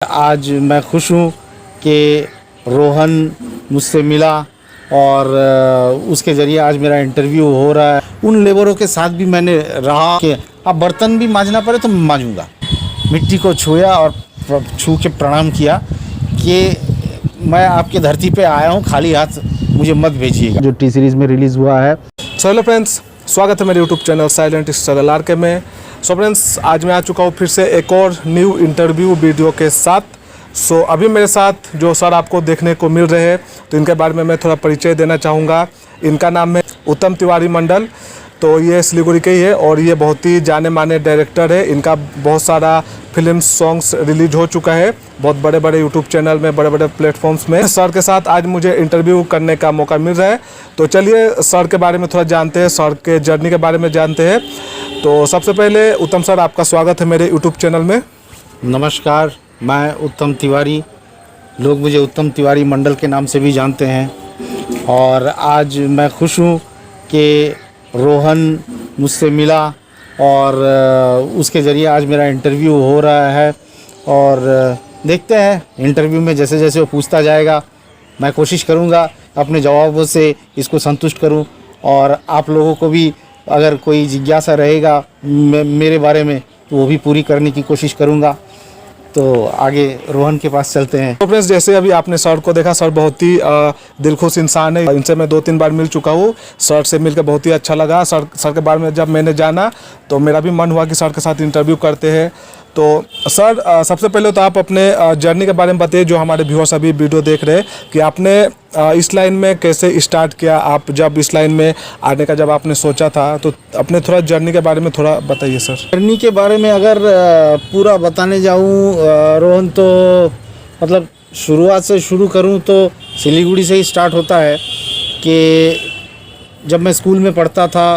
आज मैं खुश हूँ कि रोहन मुझसे मिला और उसके ज़रिए आज मेरा इंटरव्यू हो रहा है। उन लेबरों के साथ भी मैंने रहा कि अब बर्तन भी मांजना पड़े तो मैं मांजूँगा। मिट्टी को छुआ और छू के प्रणाम किया कि मैं आपके धरती पे आया हूँ, खाली हाथ मुझे मत भेजिएगा। जो टी सीरीज़ में रिलीज़ हुआ है। सो हेलो फ्रेंड्स, स्वागत है मेरे YouTube channel silent struggle R K में। सो फ्रेंड्स, आज मैं आ चुका हूँ फिर से एक और न्यू इंटरव्यू वीडियो के साथ। सो अभी मेरे साथ जो सर आपको देखने को मिल रहे हैं, तो इनके बारे में मैं थोड़ा परिचय देना चाहूँगा। इनका नाम है उत्तम तिवारी मंडल। तो ये सिलीगुड़ी के ही है और ये बहुत ही जाने माने डायरेक्टर है। इनका बहुत सारा फिल्म सॉन्ग्स रिलीज हो चुका है, बहुत बड़े बड़े यूट्यूब चैनल में, बड़े बड़े प्लेटफॉर्म्स में। सर के साथ आज मुझे इंटरव्यू करने का मौका मिल रहा है। तो चलिए सर के बारे में थोड़ा जानते हैं, सर के जर्नी के बारे में जानते हैं। तो सबसे पहले उत्तम सर, आपका स्वागत है मेरे यूट्यूब चैनल में। नमस्कार, मैं उत्तम तिवारी, लोग मुझे उत्तम तिवारी मंडल के नाम से भी जानते हैं। और आज मैं खुश हूँ कि रोहन मुझसे मिला और उसके ज़रिए आज मेरा इंटरव्यू हो रहा है। और देखते हैं इंटरव्यू में जैसे जैसे वो पूछता जाएगा, मैं कोशिश करूँगा अपने जवाबों से इसको संतुष्ट करूँ। और आप लोगों को भी अगर कोई जिज्ञासा रहेगा मेरे बारे में तो वो भी पूरी करने की कोशिश करूँगा। तो आगे रोहन के पास चलते हैं। तो फ्रेंड्स, जैसे अभी आपने सर को देखा, सर बहुत ही दिलखुश इंसान है। इनसे मैं 2-3 बार मिल चुका हूँ। सर से मिलकर बहुत ही अच्छा लगा। सर के बारे में जब मैंने जाना तो मेरा भी मन हुआ कि सर के साथ इंटरव्यू करते हैं। तो सर, सबसे पहले तो आप अपने जर्नी के बारे में बताइए, जो हमारे व्यूअर्स अभी वीडियो देख रहे हैं, कि आपने इस लाइन में कैसे स्टार्ट किया। आप जब इस लाइन में आने का जब आपने सोचा था, तो अपने थोड़ा जर्नी के बारे में थोड़ा बताइए सर। जर्नी के बारे में अगर पूरा बताने जाऊँ रोहन, तो मतलब शुरुआत से शुरू करूँ तो सिलीगुड़ी से ही स्टार्ट होता है। कि जब मैं स्कूल में पढ़ता था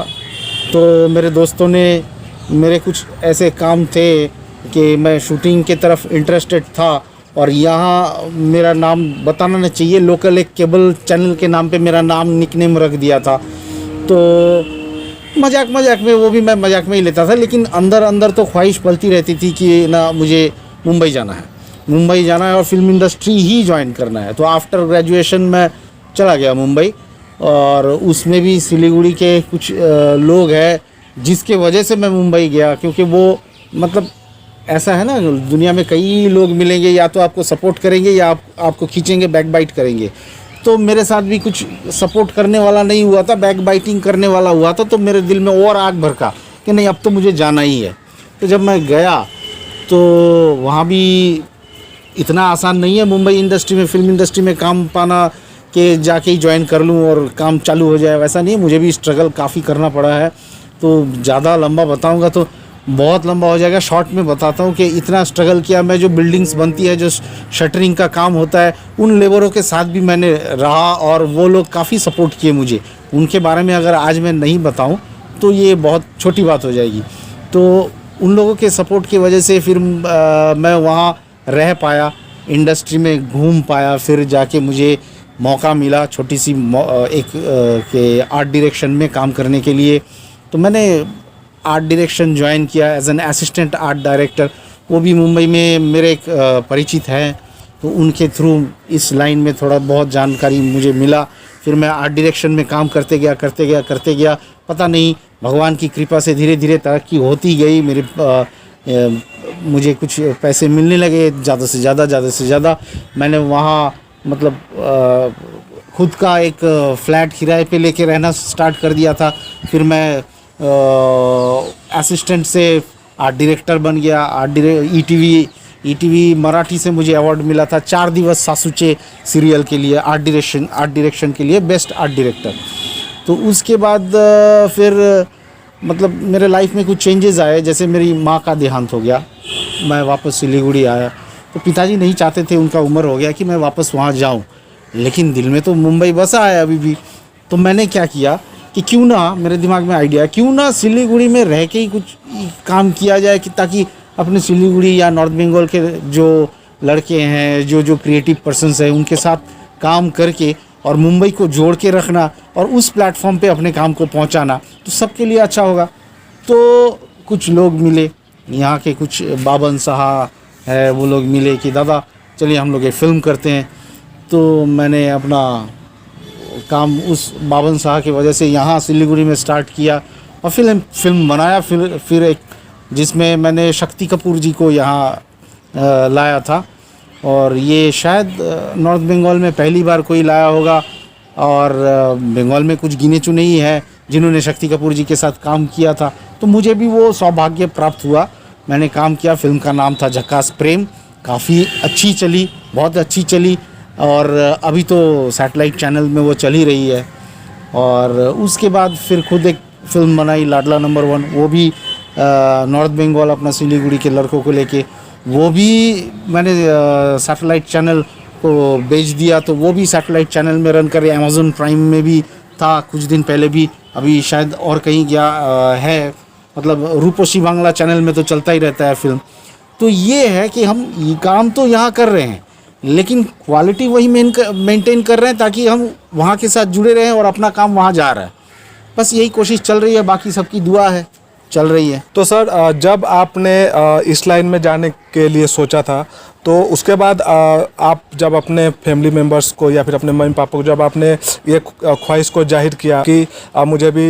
तो मेरे दोस्तों ने, मेरे कुछ ऐसे काम थे कि मैं शूटिंग के तरफ इंटरेस्टेड था। और यहाँ मेरा नाम बताना नहीं चाहिए, लोकल एक केबल चैनल के नाम पे मेरा नाम निकनेम रख दिया था। तो मजाक में, वो भी मैं मजाक में ही लेता था, लेकिन अंदर अंदर तो ख्वाहिश पलती रहती थी कि ना, मुझे मुंबई जाना है और फिल्म इंडस्ट्री ही ज्वाइन करना है। तो आफ्टर ग्रेजुएशन मैं चला गया मुंबई। और उसमें भी सिलीगुड़ी के कुछ लोग हैं जिसके वजह से मैं मुंबई गया, क्योंकि वो मतलब ऐसा है ना, दुनिया में कई लोग मिलेंगे, या तो आपको सपोर्ट करेंगे या आपको खींचेंगे, बैक बाइट करेंगे। तो मेरे साथ भी कुछ सपोर्ट करने वाला नहीं हुआ था, बैक बाइटिंग करने वाला हुआ था। तो मेरे दिल में और आग भड़का कि नहीं, अब तो मुझे जाना ही है। तो जब मैं गया तो वहाँ भी इतना आसान नहीं है मुंबई इंडस्ट्री में, फिल्म इंडस्ट्री में काम पाना कि जाके ही ज्वाइन कर लूँ और काम चालू हो जाए, वैसा नहीं है। मुझे भी स्ट्रगल काफ़ी करना पड़ा है। तो ज़्यादा लंबा बताऊँगा तो बहुत लंबा हो जाएगा। शॉर्ट में बताता हूँ कि इतना स्ट्रगल किया मैं। जो बिल्डिंग्स बनती है, जो शटरिंग का काम होता है, उन लेबरों के साथ भी मैंने रहा और वो लोग काफ़ी सपोर्ट किए मुझे। उनके बारे में अगर आज मैं नहीं बताऊँ तो ये बहुत छोटी बात हो जाएगी। तो उन लोगों के सपोर्ट की वजह से फिर मैं वहाँ रह पाया, इंडस्ट्री में घूम पाया। फिर जाके मुझे मौका मिला छोटी सी एक के आर्ट डायरेक्शन में काम करने के लिए। तो मैंने आर्ट डायरेक्शन ज्वाइन किया as an assistant art director. वो भी मुंबई में मेरे एक परिचित हैं, तो उनके थ्रू इस लाइन में थोड़ा बहुत जानकारी मुझे मिला। फिर मैं आर्ट डायरेक्शन में काम करते गया। पता नहीं, भगवान की कृपा से धीरे धीरे तरक्की होती गई। मुझे कुछ पैसे मिलने लगे, ज़्यादा से ज़्यादा। मैंने वहाँ मतलब खुद का एक फ्लैट किराए पे लेके रहना स्टार्ट कर दिया था। फिर मैं असिस्टेंट से आर्ट डायरेक्टर बन गया। ईटीवी मराठी से मुझे अवार्ड मिला था 4 दिवस सासूचे सीरियल के लिए, आर्ट डायरेक्शन के लिए बेस्ट आर्ट डायरेक्टर। तो उसके बाद फिर मतलब मेरे लाइफ में कुछ चेंजेस आए। जैसे मेरी माँ का देहांत हो गया, मैं वापस सिलीगुड़ी आया। तो पिताजी नहीं चाहते थे, उनका उम्र हो गया कि मैं वापस वहाँ जाऊँ, लेकिन दिल में तो मुंबई बसा है अभी भी। तो मैंने क्या किया कि क्यों ना, मेरे दिमाग में आइडिया, क्यों ना सिलीगुड़ी में रह के ही कुछ काम किया जाए, कि ताकि अपने सिलीगुड़ी या नॉर्थ बंगाल के जो लड़के हैं, जो क्रिएटिव पर्सन्स हैं, उनके साथ काम करके और मुंबई को जोड़ के रखना और उस प्लेटफॉर्म पे अपने काम को पहुंचाना, तो सबके लिए अच्छा होगा। तो कुछ लोग मिले, यहाँ के कुछ बाबन साहा, है वो लोग मिले कि दादा चलिए हम लोग ये फिल्म करते हैं। तो मैंने अपना काम उस बावन शाह की वजह से यहाँ सिलीगुड़ी में स्टार्ट किया और फिल्म बनाया। फिर एक जिसमें मैंने शक्ति कपूर जी को यहाँ लाया था और ये शायद नॉर्थ बंगाल में पहली बार कोई लाया होगा और बंगाल में कुछ गिने चुने ही है जिन्होंने शक्ति कपूर जी के साथ काम किया था। तो मुझे भी वो सौभाग्य प्राप्त हुआ, मैंने काम किया। फिल्म का नाम था झक्कास प्रेम, काफ़ी अच्छी चली, बहुत अच्छी चली और अभी तो सैटेलाइट चैनल में वो चल ही रही है। और उसके बाद फिर खुद एक फिल्म बनाई लाडला नंबर 1, वो भी नॉर्थ बंगाल अपना सिलीगुड़ी के लड़कों को लेके, वो भी मैंने सैटेलाइट चैनल को बेच दिया। तो वो भी सैटेलाइट चैनल में रन कर अमेज़न प्राइम में भी था कुछ दिन पहले भी, अभी शायद और कहीं गया है, मतलब रूपोशी बांग्ला चैनल में तो चलता ही रहता है फिल्म। तो ये है कि हम ये काम तो यहाँ कर रहे हैं लेकिन क्वालिटी वही मेंटेन कर रहे हैं ताकि हम वहाँ के साथ जुड़े रहें और अपना काम वहाँ जा रहा है। बस यही कोशिश चल रही है, बाकी सबकी दुआ है, चल रही है। तो सर जब आपने इस लाइन में जाने के लिए सोचा था तो उसके बाद आप जब अपने फैमिली मेम्बर्स को या फिर अपने मम्मी पापा को जब आपने ये ख्वाहिश को जाहिर किया कि मुझे भी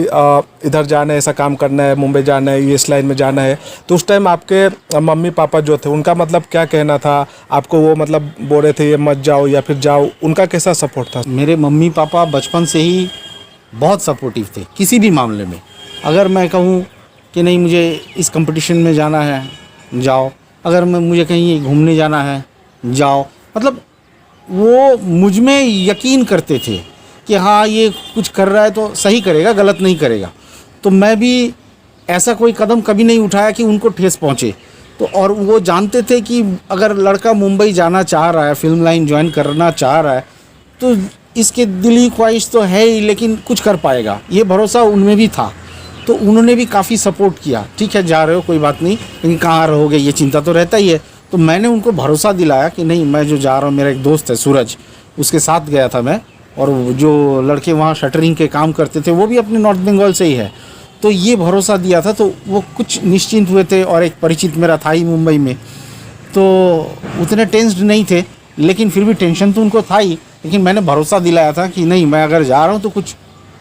इधर जाना है, ऐसा काम करना है, मुंबई जाना है, ये इस लाइन में जाना है, तो उस टाइम आपके मम्मी पापा जो थे उनका मतलब क्या कहना था आपको? वो मतलब बोल रहे थे ये मत जाओ या फिर जाओ, उनका कैसा सपोर्ट था? मेरे मम्मी पापा बचपन से ही बहुत सपोर्टिव थे किसी भी मामले में। अगर मैं कहूँ कि नहीं मुझे इस कंपटीशन में जाना है, जाओ। अगर मुझे कहीं घूमने जाना है, जाओ। मतलब वो मुझ में यकीन करते थे कि हाँ ये कुछ कर रहा है तो सही करेगा, गलत नहीं करेगा। तो मैं भी ऐसा कोई कदम कभी नहीं उठाया कि उनको ठेस पहुँचे। तो और वो जानते थे कि अगर लड़का मुंबई जाना चाह रहा है, फिल्म लाइन ज्वाइन करना चाह रहा है, तो इसके दिली ख्वाहिश तो है ही, लेकिन कुछ कर पाएगा, ये भरोसा उनमें भी था। तो उन्होंने भी काफ़ी सपोर्ट किया, ठीक है जा रहे हो कोई बात नहीं, लेकिन कहाँ रहोगे ये चिंता तो रहता ही है। तो मैंने उनको भरोसा दिलाया कि नहीं मैं जो जा रहा हूँ, मेरा एक दोस्त है सूरज, उसके साथ गया था मैं, और जो लड़के वहाँ शटरिंग के काम करते थे वो भी अपने नॉर्थ बंगाल से ही है। तो ये भरोसा दिया था तो वो कुछ निश्चिंत हुए थे। और एक परिचित मेरा था ही मुंबई में, तो उतने टेंस्ड नहीं थे, लेकिन फिर भी टेंशन तो उनको था ही, लेकिन मैंने भरोसा दिलाया था कि नहीं मैं अगर जा रहा हूँ तो कुछ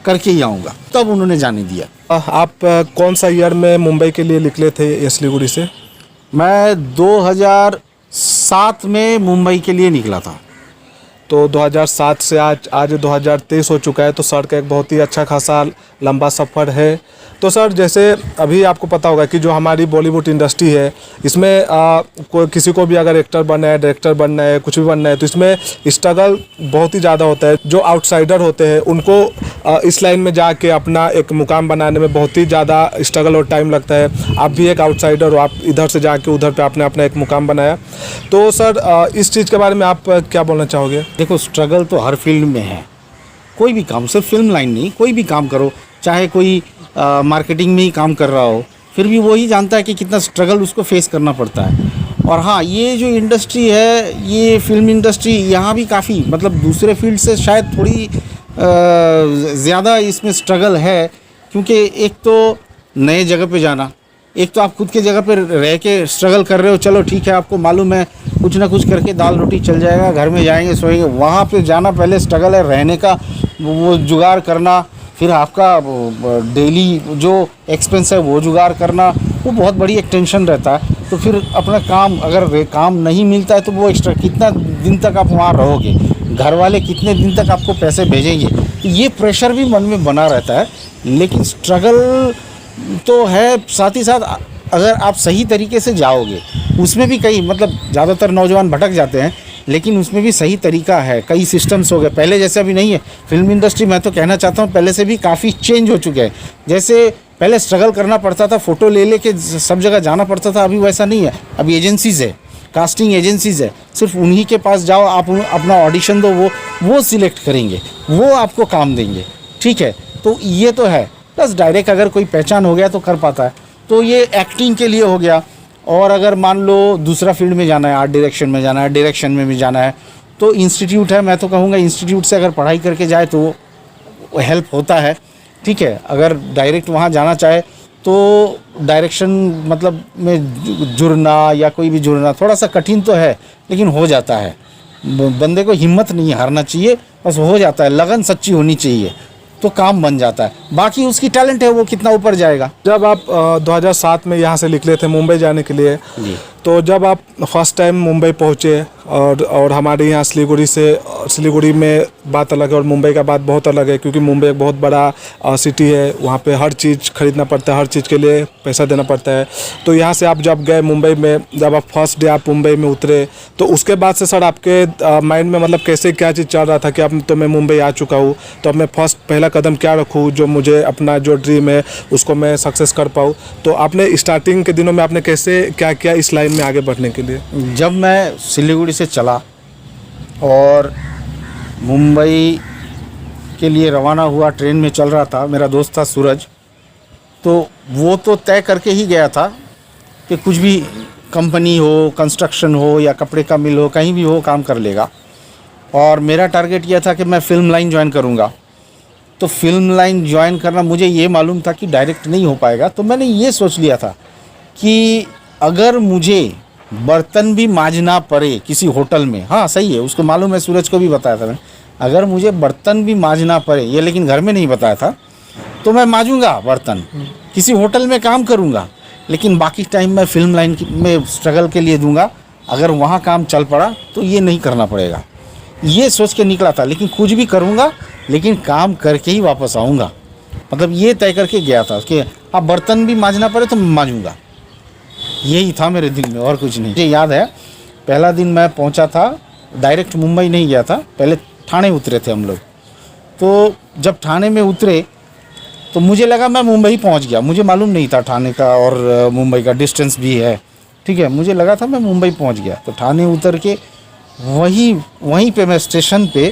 करके ही आऊँगा, तब उन्होंने जाने दिया। आप कौन सा ईयर में मुंबई के लिए निकले थे सिलीगुड़ी से? मैं 2007 में मुंबई के लिए निकला था। तो 2007 से आज 2023 हो चुका है, तो सर का एक बहुत ही अच्छा खासा लंबा सफ़र है। तो सर जैसे अभी आपको पता होगा कि जो हमारी बॉलीवुड इंडस्ट्री है इसमें कोई किसी को भी अगर एक्टर बनना है, डायरेक्टर बनना है, कुछ भी बनना है, तो इसमें स्ट्रगल बहुत ही ज़्यादा होता है। जो आउटसाइडर होते हैं उनको इस लाइन में जाके अपना एक मुकाम बनाने में बहुत ही ज़्यादा स्ट्रगल और टाइम लगता है। आप भी एक आउटसाइडर हो, आप इधर से जाके उधर पे आपने अपना एक मुकाम बनाया। तो सर इस चीज़ के बारे में आप क्या बोलना चाहोगे? देखो स्ट्रगल तो हर फील्ड में है, कोई भी काम, सिर्फ फिल्म लाइन नहीं, कोई भी काम करो, चाहे कोई मार्केटिंग में ही काम कर रहा हो, फिर भी वही जानता है कि कितना स्ट्रगल उसको फेस करना पड़ता है। और हाँ ये जो इंडस्ट्री है, ये फिल्म इंडस्ट्री यहाँ भी काफ़ी, मतलब दूसरे फील्ड से शायद थोड़ी ज़्यादा इसमें स्ट्रगल है, क्योंकि एक तो नए जगह पे जाना, एक तो आप खुद के जगह पे रह के स्ट्रगल कर रहे हो, चलो ठीक है आपको मालूम है कुछ ना कुछ करके दाल रोटी चल जाएगा, घर में जाएंगे सोएंगे। वहाँ पे जाना पहले स्ट्रगल है, रहने का वो जुगाड़ करना, फिर आपका डेली जो एक्सपेंस है वो जुगाड़ करना, वो बहुत बड़ी एक टेंशन रहता है। तो फिर अपना काम, अगर काम नहीं मिलता है तो वो एक्स्ट्रा कितना दिन तक आप वहाँ रहोगे, घर वाले कितने दिन तक आपको पैसे भेजेंगे, तो ये प्रेशर भी मन में बना रहता है। लेकिन स्ट्रगल तो है, साथ ही साथ अगर आप सही तरीके से जाओगे, उसमें भी कई, मतलब ज़्यादातर नौजवान भटक जाते हैं, लेकिन उसमें भी सही तरीका है, कई सिस्टम्स हो गए, पहले जैसे अभी नहीं है। फिल्म इंडस्ट्री मैं तो कहना चाहता हूँ पहले से भी काफ़ी चेंज हो चुके हैं। जैसे पहले स्ट्रगल करना पड़ता था, फ़ोटो ले लेके सब जगह जाना पड़ता था, अभी वैसा नहीं है। अभी एजेंसीज़ है, कास्टिंग एजेंसीज़ है, सिर्फ उन्हीं के पास जाओ, आप अपना ऑडिशन दो, वो सिलेक्ट करेंगे, वो आपको काम देंगे, ठीक है। तो ये तो है, प्लस डायरेक्ट अगर कोई पहचान हो गया तो कर पाता है। तो ये एक्टिंग के लिए हो गया। और अगर मान लो दूसरा फील्ड में जाना है, आर्ट डायरेक्शन में जाना है, डायरेक्शन में भी जाना है, तो इंस्टीट्यूट है, मैं तो कहूँगा इंस्टीट्यूट से अगर पढ़ाई करके जाए तो हेल्प होता है, ठीक है। अगर डायरेक्ट वहाँ जाना चाहे तो डायरेक्शन मतलब में जुड़ना या कोई भी जुड़ना थोड़ा सा कठिन तो है, लेकिन हो जाता है। बंदे को हिम्मत नहीं हारना चाहिए, बस हो जाता है, लगन सच्ची होनी चाहिए तो काम बन जाता है। बाकी उसकी टैलेंट है, वो कितना ऊपर जाएगा। जब आप 2007 में यहाँ से निकले थे मुंबई जाने के लिए, जी। तो जब आप फर्स्ट टाइम मुंबई पहुँचे और हमारे यहाँ सिलीगुड़ी में बात अलग है और मुंबई का बात बहुत अलग है, क्योंकि मुंबई एक बहुत बड़ा सिटी है। वहाँ पे हर चीज़ खरीदना पड़ता है, हर चीज़ के लिए पैसा देना पड़ता है। तो यहाँ से आप जब गए मुंबई में, जब आप फर्स्ट डे आप मुंबई में उतरे, तो उसके बाद से सर आपके माइंड में मतलब कैसे क्या चीज़ चल रहा था कि अब तो मैं मुंबई आ चुका हूँ, तो अब मैं फर्स्ट पहला कदम क्या रखूँ जो मुझे अपना जो ड्रीम है उसको मैं सक्सेस कर पाऊँ। तो आपने स्टार्टिंग के दिनों में आपने कैसे क्या किया इस लाइन में आगे बढ़ने के लिए? जब मैं सिलीगुड़ी से चला और मुंबई के लिए रवाना हुआ, ट्रेन में चल रहा था, मेरा दोस्त था सूरज, तो वो तो तय करके ही गया था कि कुछ भी कंपनी हो, कंस्ट्रक्शन हो या कपड़े का मिल हो, कहीं भी हो काम कर लेगा। और मेरा टारगेट यह था कि मैं फ़िल्म लाइन ज्वाइन करूँगा। तो फिल्म लाइन ज्वाइन करना मुझे ये मालूम था कि डायरेक्ट नहीं हो पाएगा, तो मैंने ये सोच लिया था कि अगर मुझे बर्तन भी मांजना पड़े किसी होटल में, हाँ सही है, उसको मालूम है, सूरज को भी बताया था मैंने, अगर मुझे बर्तन भी मांजना पड़े, ये लेकिन घर में नहीं बताया था, तो मैं मांजूंगा बर्तन, किसी होटल में काम करूंगा, लेकिन बाकी टाइम मैं फिल्म लाइन में स्ट्रगल के लिए दूंगा। अगर वहाँ काम चल पड़ा तो ये नहीं करना पड़ेगा, ये सोच के निकला था। लेकिन कुछ भी करूँगा, लेकिन काम करके ही वापस आऊँगा, मतलब ये तय करके गया था कि हाँ बर्तन भी मांजना पड़े तो मांजूंगा। यही था मेरे दिल में, और कुछ नहीं। मुझे याद है पहला दिन मैं पहुंचा था, डायरेक्ट मुंबई नहीं गया था, पहले ठाणे उतरे थे हम लोग। तो जब ठाणे में उतरे तो मुझे लगा मैं मुंबई पहुंच गया, मुझे मालूम नहीं था ठाणे का और मुंबई का डिस्टेंस भी है, ठीक है। मुझे लगा था मैं मुंबई पहुंच गया। तो ठाणे उतर के वहीं पे मैं स्टेशन पे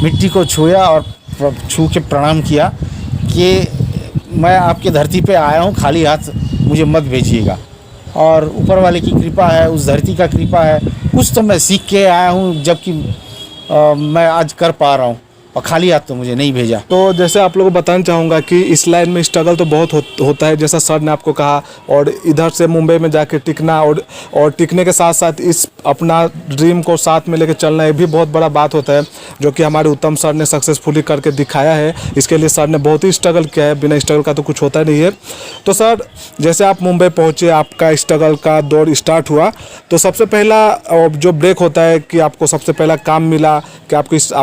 मिट्टी को छुआ और छू के प्रणाम किया कि मैं आपके धरती पे आया हूँ, खाली हाथ मुझे मत भेजिएगा। और ऊपर वाले की कृपा है, उस धरती का कृपा है, कुछ तो मैं सीख के आया हूँ, जबकि मैं आज कर पा रहा हूँ, और खाली हाथ तो मुझे नहीं भेजा। तो जैसे आप लोगों को बताना चाहूँगा कि इस लाइन में स्ट्रगल तो बहुत होता है, जैसा सर ने आपको कहा, और इधर से मुंबई में जाके टिकना और टिकने के साथ साथ इस अपना ड्रीम को साथ में लेके चलना, ये भी बहुत बड़ा बात होता है, जो कि हमारे उत्तम सर ने सक्सेसफुली करके दिखाया है। इसके लिए सर ने बहुत ही स्ट्रगल किया है, बिना स्ट्रगल का तो कुछ होता नहीं है। तो सर जैसे आप मुंबई पहुँचे, आपका स्ट्रगल का दौर स्टार्ट हुआ, तो सबसे पहला जो ब्रेक होता है कि आपको सबसे पहला काम मिला, कि आपको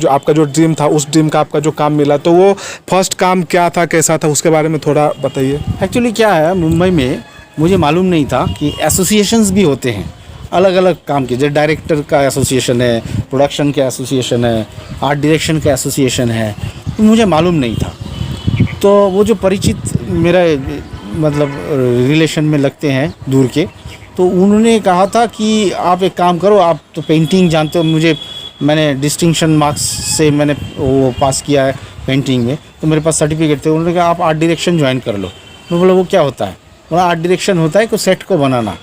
आपका जो ड्रीम था, उस ड्रीम का आपका जो काम मिला, तो वो फर्स्ट काम क्या था, कैसा था, उसके बारे में थोड़ा बताइए। एक्चुअली क्या है, मुंबई में मुझे मालूम नहीं था कि एसोसिएशंस भी होते हैं अलग अलग काम के, जैसे डायरेक्टर का एसोसिएशन है, प्रोडक्शन का एसोसिएशन है, आर्ट डायरेक्शन का एसोसिएशन है, तो मुझे मालूम नहीं था। तो वो जो परिचित मेरा मतलब रिलेशन में लगते हैं दूर के, तो उन्होंने कहा था कि आप एक काम करो, आप तो पेंटिंग जानते हो, मैंने डिस्टिंक्शन मार्क्स से मैंने वो पास किया है पेंटिंग में, तो मेरे पास सर्टिफिकेट थे। उन्होंने कहा आप आर्ट डायरेक्शन ज्वाइन कर लो। मैं बोला वो क्या होता है? बोला आर्ट डायरेक्शन होता है कि सेट को बनाना,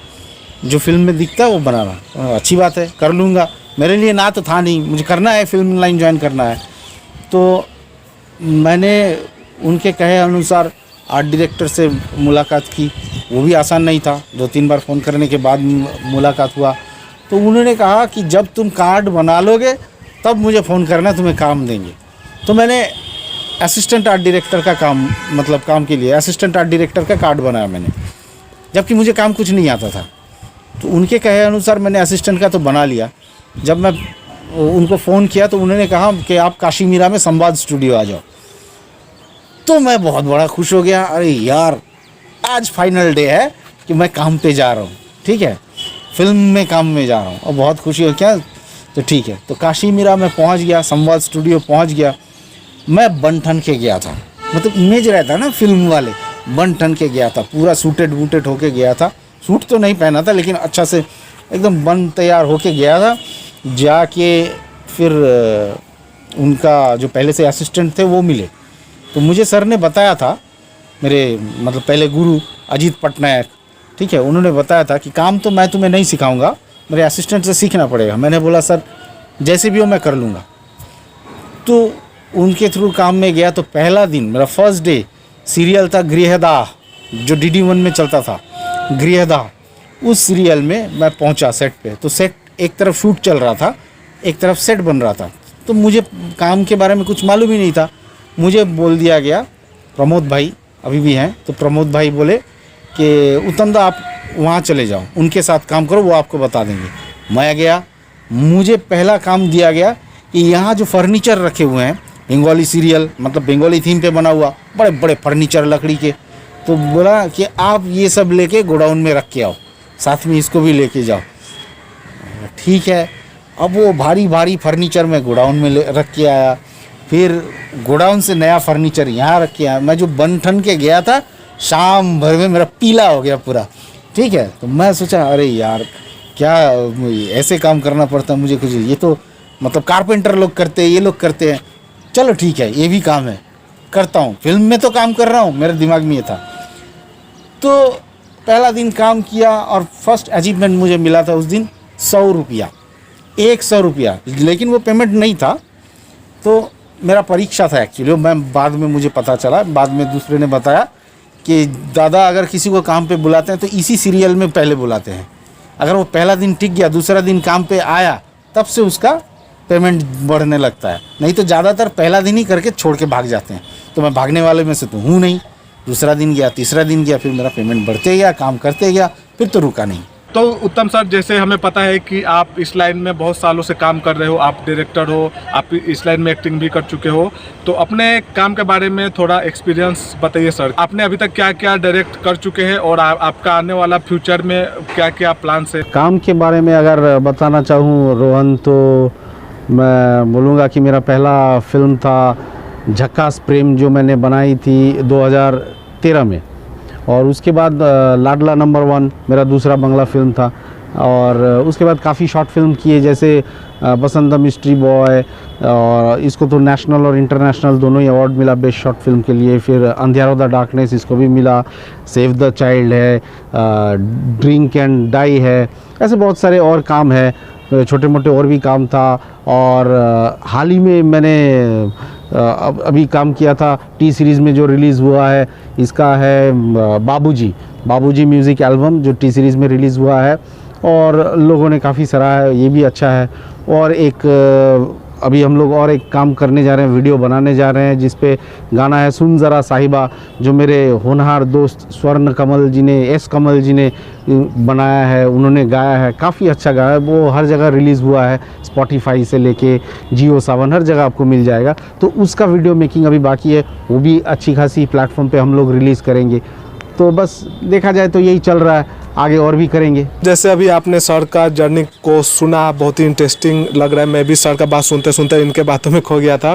जो फिल्म में दिखता है वो बनाना। अच्छी बात है, कर लूँगा। मेरे लिए ना तो था नहीं, मुझे करना है, फिल्म लाइन ज्वाइन करना है। तो मैंने उनके कहे अनुसार आर्ट डायरेक्टर से मुलाकात की, वो भी आसान नहीं था, 2-3 बार फ़ोन करने के बाद मुलाकात हुआ। तो उन्होंने कहा कि जब तुम कार्ड बना लोगे तब मुझे फ़ोन करना, तुम्हें काम देंगे। तो मैंने असिस्टेंट आर्ट डायरेक्टर का काम के लिए असिस्टेंट आर्ट डायरेक्टर का कार्ड बनाया मैंने, जबकि मुझे काम कुछ नहीं आता था। तो उनके कहे अनुसार मैंने असिस्टेंट का तो बना लिया। जब मैं उनको फ़ोन किया तो उन्होंने कहा कि आप काशी मीरा में संवाद स्टूडियो आ जाओ। तो मैं बहुत बड़ा खुश हो गया, अरे यार आज फाइनल डे है कि मैं काम पे जा रहा हूँ, ठीक है, फिल्म में काम में जा रहा हूँ, और बहुत खुशी हो क्या। तो ठीक है, तो काशी मीरा में पहुँच गया, संवाद स्टूडियो पहुँच गया। मैं बन ठन के गया था, मतलब इमेज रहता है ना फिल्म वाले, बन ठन के गया था, पूरा सूटेड वूटेड होके गया था। सूट तो नहीं पहना था, लेकिन अच्छा से एकदम बन तैयार होके गया था। जाके फिर उनका जो पहले से असिस्टेंट थे वो मिले, तो मुझे सर ने बताया था, मेरे मतलब पहले गुरु अजीत पटनायक, ठीक है, उन्होंने बताया था कि काम तो मैं तुम्हें नहीं सिखाऊंगा, मेरे असिस्टेंट से सीखना पड़ेगा। मैंने बोला सर जैसे भी हो मैं कर लूँगा। तो उनके थ्रू काम में गया। तो पहला दिन मेरा फर्स्ट डे सीरियल था गृहदाह, जो DD1 में चलता था, गृहदाह, उस सीरियल में मैं पहुंचा सेट पे। तो सेट एक तरफ शूट चल रहा था, एक तरफ सेट बन रहा था। तो मुझे काम के बारे में कुछ मालूम ही नहीं था। मुझे बोल दिया गया, प्रमोद भाई अभी भी हैं, तो प्रमोद भाई बोले कि उत्तम दा आप वहाँ चले जाओ, उनके साथ काम करो, वो आपको बता देंगे। मैं गया, मुझे पहला काम दिया गया कि यहाँ जो फर्नीचर रखे हुए हैं, बंगाली सीरियल मतलब बंगाली थीम पे बना हुआ, बड़े बड़े फर्नीचर लकड़ी के, तो बोला कि आप ये सब लेके गोडाउन में रख के आओ, साथ में इसको भी लेके जाओ। ठीक है। अब वो भारी भारी फर्नीचर मैं गोडाउन में रख के आया, फिर गोडाउन से नया फर्नीचर यहाँ रख के आया। मैं जो बन ठन के गया था, शाम भर में मेरा पीला हो गया पूरा। ठीक है। तो मैं सोचा अरे यार क्या ऐसे काम करना पड़ता मुझे, कुछ ये तो मतलब कारपेंटर लोग करते हैं, ये लोग करते हैं, चलो ठीक है ये भी काम है, करता हूँ, फिल्म में तो काम कर रहा हूँ, मेरे दिमाग में ये था। तो पहला दिन काम किया और फर्स्ट अचीवमेंट मुझे मिला था उस दिन 100 रुपया, 100 रुपया, लेकिन वो पेमेंट नहीं था। तो मेरा परीक्षा था एक्चुअली, मैं बाद में मुझे पता चला, बाद में दूसरे ने बताया कि दादा अगर किसी को काम पे बुलाते हैं तो इसी सीरियल में पहले बुलाते हैं। अगर वो पहला दिन टिक गया, दूसरा दिन काम पे आया, तब से उसका पेमेंट बढ़ने लगता है, नहीं तो ज़्यादातर पहला दिन ही करके छोड़ के भाग जाते हैं। तो मैं भागने वाले में से तो हूँ नहीं। दूसरा दिन गया, तीसरा दिन गया, फिर मेरा पेमेंट बढ़ते गया, काम करते गया, फिर तो रुका नहीं। तो उत्तम सर, जैसे हमें पता है कि आप इस लाइन में बहुत सालों से काम कर रहे हो, आप डायरेक्टर हो, आप इस लाइन में एक्टिंग भी कर चुके हो, तो अपने काम के बारे में थोड़ा एक्सपीरियंस बताइए सर। आपने अभी तक क्या क्या डायरेक्ट कर चुके हैं और आपका आने वाला फ्यूचर में क्या क्या प्लान है? काम के बारे में अगर बताना चाहूँ रोहन, तो मैं बोलूँगा कि मेरा पहला फिल्म था झक्कास प्रेम, जो मैंने बनाई थी 2013 में, और उसके बाद लाडला नंबर 1 मेरा दूसरा बांग्ला फिल्म था। और उसके बाद काफ़ी शॉर्ट फिल्म किए, जैसे बसंत द मिस्ट्री बॉय, और इसको तो नेशनल और इंटरनेशनल दोनों ही अवार्ड मिला बेस्ट शॉर्ट फिल्म के लिए। फिर अंधियारो द डार्कनेस, इसको भी मिला। सेव द चाइल्ड है, ड्रिंक एंड डाई है, ऐसे बहुत सारे और काम है, छोटे मोटे और भी काम था। और हाल ही में मैंने अभी काम किया था टी सीरीज़ में जो रिलीज़ हुआ है, इसका है बाबूजी म्यूज़िक एल्बम, जो टी सीरीज़ में रिलीज़ हुआ है और लोगों ने काफ़ी सराहा है, ये भी अच्छा है। और एक अभी हम लोग और एक काम करने जा रहे हैं, वीडियो बनाने जा रहे हैं, जिस पे गाना है सुन ज़रा साहिबा, जो मेरे होनहार दोस्त स्वर्ण कमल जी ने, एस कमल जी ने बनाया है, उन्होंने गाया है, काफ़ी अच्छा गाया है। वो हर जगह रिलीज़ हुआ है, स्पॉटिफाई से लेके जियो सावन, हर जगह आपको मिल जाएगा। तो उसका वीडियो मेकिंग अभी बाकी है, वो भी अच्छी खासी प्लेटफॉर्म पे हम लोग रिलीज़ करेंगे। तो बस देखा जाए तो यही चल रहा है, आगे और भी करेंगे। जैसे अभी आपने सर का जर्नी को सुना, बहुत ही इंटरेस्टिंग लग रहा है। मैं भी सर का बात सुनते सुनते इनके बातों में खो गया था।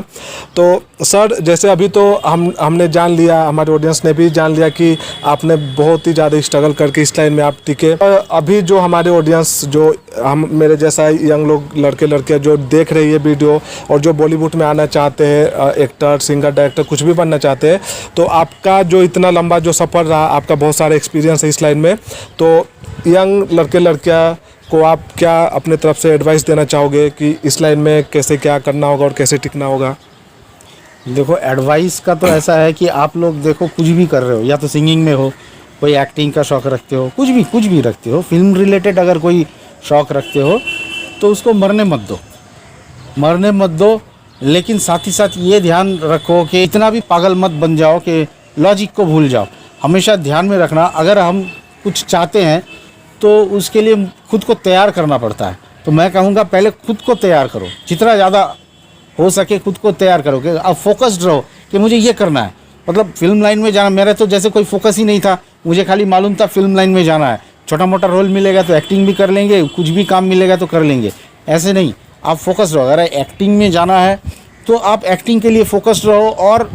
तो सर, जैसे अभी तो हमने जान लिया, हमारे ऑडियंस ने भी जान लिया कि आपने बहुत ही ज़्यादा स्ट्रगल करके इस लाइन में आप टिके। अभी जो हमारे ऑडियंस, जो हम मेरे जैसा यंग लोग, लड़के लड़कियाँ जो देख रही है वीडियो और जो बॉलीवुड में आना चाहते हैं, एक्टर, सिंगर, डायरेक्टर, कुछ भी बनना चाहते हैं, तो आपका जो इतना लंबा जो सफ़र रहा, आपका बहुत सारा एक्सपीरियंस है इस लाइन में, तो यंग लड़के लड़कियां को आप क्या अपने तरफ से एडवाइस देना चाहोगे कि इस लाइन में कैसे क्या करना होगा और कैसे टिकना होगा? देखो, एडवाइस का तो ऐसा है कि आप लोग देखो, कुछ भी कर रहे हो, या तो सिंगिंग में हो, कोई एक्टिंग का शौक़ रखते हो, कुछ भी रखते हो, फिल्म रिलेटेड अगर कोई शौक़ रखते हो, तो उसको मरने मत दो। लेकिन साथ ही साथ ये ध्यान रखो कि इतना भी पागल मत बन जाओ कि लॉजिक को भूल जाओ। हमेशा ध्यान में रखना, अगर हम कुछ चाहते हैं तो उसके लिए खुद को तैयार करना पड़ता है। तो मैं कहूँगा पहले खुद को तैयार करो, जितना ज़्यादा हो सके खुद को तैयार करो कि अब फोकस्ड रहो कि मुझे ये करना है। मतलब फिल्म लाइन में जाना, मेरा तो जैसे कोई फोकस ही नहीं था, मुझे खाली मालूम था फिल्म लाइन में जाना है, छोटा मोटा रोल मिलेगा तो एक्टिंग भी कर लेंगे, कुछ भी काम मिलेगा तो कर लेंगे, ऐसे नहीं। आप फोकस्ड रहो, अगर एक्टिंग में जाना है तो आप एक्टिंग के लिए फोकस्ड रहो और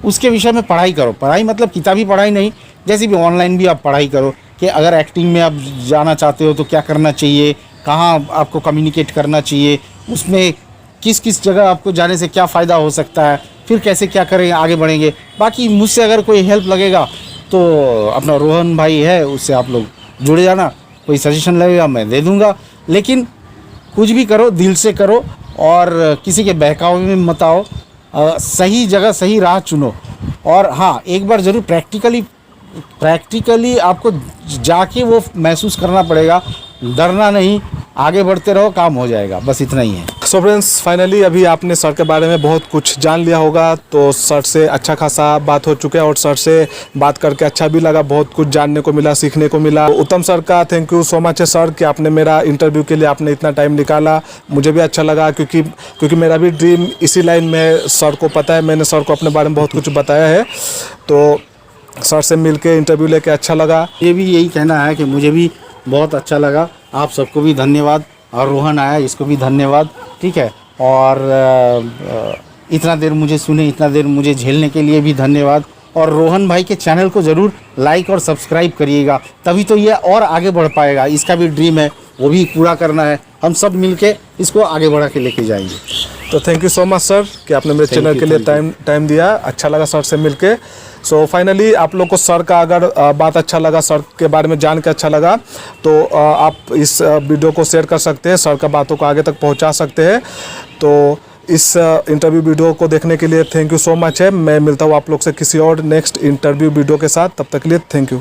उसके विषय में पढ़ाई करो। पढ़ाई मतलब किताबी पढ़ाई नहीं, जैसे भी ऑनलाइन भी आप पढ़ाई करो कि अगर एक्टिंग में आप जाना चाहते हो तो क्या करना चाहिए, कहाँ आपको कम्युनिकेट करना चाहिए, उसमें किस किस जगह आपको जाने से क्या फ़ायदा हो सकता है, फिर कैसे क्या करेंगे, आगे बढ़ेंगे। बाकी मुझसे अगर कोई हेल्प लगेगा तो अपना रोहन भाई है, उससे आप लोग जुड़ जाना, कोई सजेशन लगेगा मैं दे दूँगा। लेकिन कुछ भी करो दिल से करो और किसी के बहकावे में मत आओ, सही जगह सही राह चुनो। और हाँ, एक बार ज़रूर प्रैक्टिकली प्रैक्टिकली आपको जाके वो महसूस करना पड़ेगा, डरना नहीं, आगे बढ़ते रहो, काम हो जाएगा, बस इतना ही है। सो फ्रेंड्स, फाइनली अभी आपने सर के बारे में बहुत कुछ जान लिया होगा, तो सर से अच्छा खासा बात हो चुका है और सर से बात करके अच्छा भी लगा, बहुत कुछ जानने को मिला, सीखने को मिला। उत्तम सर का थैंक यू सो मच है सर कि आपने मेरा इंटरव्यू के लिए आपने इतना टाइम निकाला। मुझे भी अच्छा लगा क्योंकि मेरा भी ड्रीम इसी लाइन में, सर को पता है, मैंने सर को अपने बारे में बहुत कुछ बताया है, तो सर से मिलके इंटरव्यू लेके अच्छा लगा। ये भी यही कहना है कि मुझे भी बहुत अच्छा लगा, आप सबको भी धन्यवाद, और रोहन आया इसको भी धन्यवाद, ठीक है। और इतना देर मुझे सुने, इतना देर मुझे झेलने के लिए भी धन्यवाद। और रोहन भाई के चैनल को ज़रूर लाइक और सब्सक्राइब करिएगा, तभी तो ये और आगे बढ़ पाएगा। इसका भी ड्रीम है, वो भी पूरा करना है, हम सब मिलके इसको आगे बढ़ा के लेके जाएंगे। तो thank you so much sir कि आपने मेरे चैनल के लिए टाइम दिया, अच्छा लगा सर से मिलके। सो फाइनली आप लोग को सर का अगर बात अच्छा लगा, सर के बारे में जान के अच्छा लगा, तो आप इस वीडियो को शेयर कर सकते हैं, सर का बातों को आगे तक पहुंचा सकते हैं। तो इस इंटरव्यू वीडियो को देखने के लिए थैंक यू सो मच है। मैं मिलता हूँ आप लोग से किसी और नेक्स्ट इंटरव्यू वीडियो के साथ, तब तक के लिए थैंक यू।